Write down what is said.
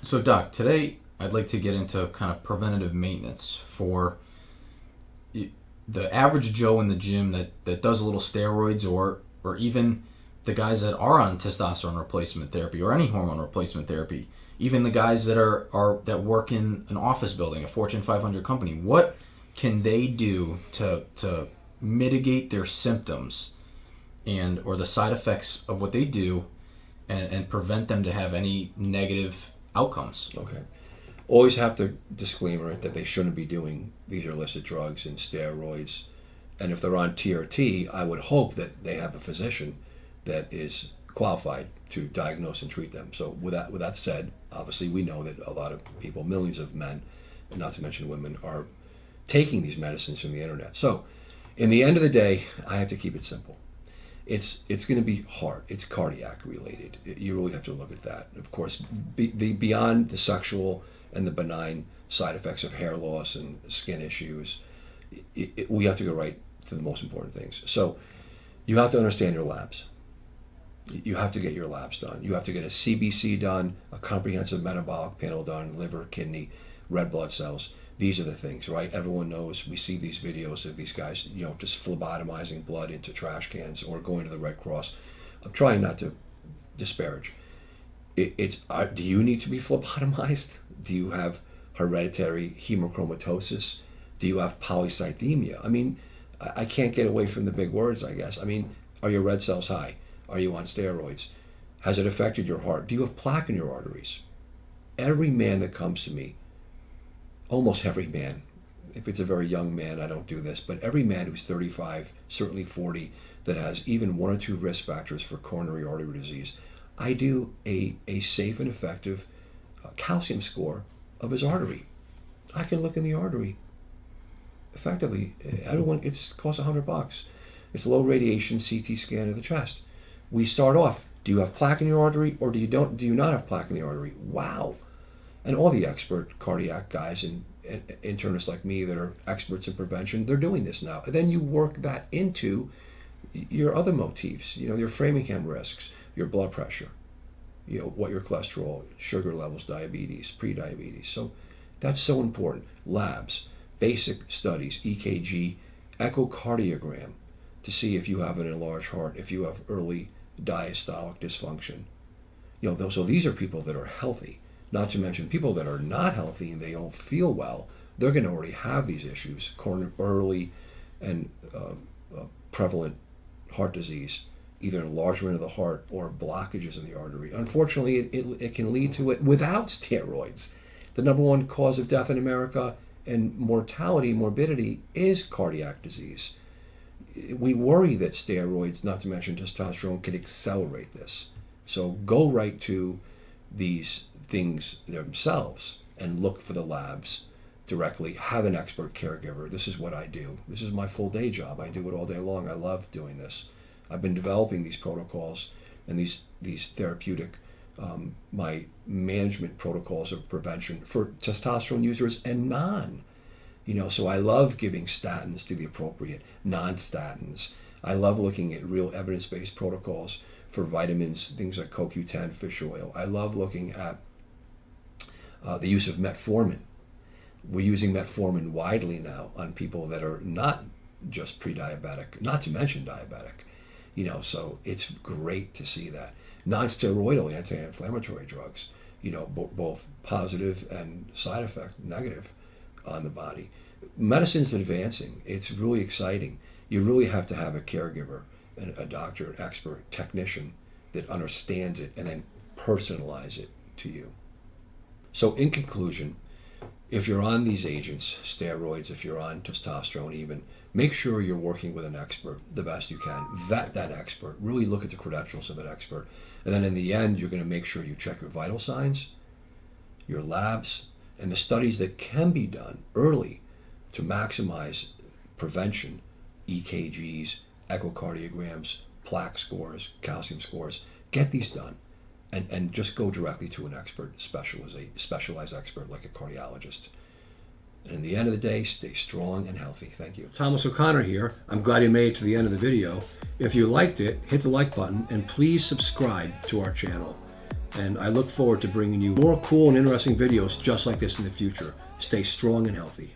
So, Doc, today I'd like to get into kind of preventative maintenance for the average Joe in the gym that does a little steroids, or even the guys that are on testosterone replacement therapy or any hormone replacement therapy, even the guys that work in an office building, a Fortune 500 company. What can they do to mitigate their symptoms and or the side effects of what they do, and prevent them to have any negative outcomes? Okay. Always have to disclaimer it that they shouldn't be doing these are illicit drugs and steroids. And if they're on TRT, I would hope that they have a physician that is qualified to diagnose and treat them. So with that said, obviously we know that a lot of people, millions of men, and not to mention women, are taking these medicines from the internet. So in the end of the day, I have to keep it simple. It's going to be hard. It's cardiac related. You really have to look at that. Of course, beyond the sexual and the benign side effects of hair loss and skin issues, we have to go right to the most important things. So you have to understand your labs. You have to get your labs done. You have to get a CBC done, a comprehensive metabolic panel done, liver, kidney, red blood cells. These are the things, right? Everyone knows, we see these videos of these guys, just phlebotomizing blood into trash cans or going to the Red Cross. I'm trying not to disparage. Do you need to be phlebotomized? Do you have hereditary hemochromatosis? Do you have polycythemia? I mean, I can't get away from the big words, I guess. I mean, are your red cells high? Are you on steroids? Has it affected your heart? Do you have plaque in your arteries? Every man that comes to me, almost every man, if it's a very young man, I don't do this, but every man who's 35, certainly 40, that has even one or two risk factors for coronary artery disease, I do a safe and effective calcium score of his artery. I can look in the artery effectively. It costs $100. It's a low radiation CT scan of the chest. We start off, do you have plaque in your artery, or do you not have plaque in the artery? Wow. And all the expert cardiac guys and internists like me that are experts in prevention, they're doing this now. And then you work that into your other motifs, your Framingham risks, your blood pressure, what your cholesterol, sugar levels, diabetes, pre-diabetes. So that's so important. Labs, basic studies, EKG, echocardiogram, to see if you have an enlarged heart, if you have early diastolic dysfunction. So these are people that are healthy. Not to mention people that are not healthy and they don't feel well, they're going to already have these issues, early and prevalent heart disease, either enlargement of the heart or blockages in the artery. Unfortunately, it can lead to it without steroids. The number one cause of death in America and mortality, morbidity, is cardiac disease. We worry that steroids, not to mention testosterone, can accelerate this. So go right to these things themselves and look for the labs directly. Have an expert caregiver. This is what I do. This is my full day job. I do it all day long. I love doing this. I've been developing these protocols and these therapeutic, my management protocols of prevention for testosterone users and non. So I love giving statins to the appropriate non-statins. I love looking at real evidence-based protocols for vitamins, things like CoQ10, fish oil. I love looking at the use of metformin. We're using metformin widely now on people that are not just pre-diabetic, not to mention diabetic. So it's great to see that. Non-steroidal anti-inflammatory drugs, both positive and side effect negative on the body. Medicine's advancing. It's really exciting. You really have to have a caregiver, a doctor, an expert, technician that understands it and then personalize it to you. So in conclusion, if you're on these agents, steroids, if you're on testosterone even, make sure you're working with an expert the best you can. Vet that expert. Really look at the credentials of that expert. And then in the end, you're going to make sure you check your vital signs, your labs, and the studies that can be done early to maximize prevention, EKGs, echocardiograms, plaque scores, calcium scores. Get these done and just go directly to an expert, specialized expert like a cardiologist. And in the end of the day, stay strong and healthy. Thank you. Thomas O'Connor here. I'm glad you made it to the end of the video. If you liked it, hit the like button and please subscribe to our channel. And I look forward to bringing you more cool and interesting videos just like this in the future. Stay strong and healthy.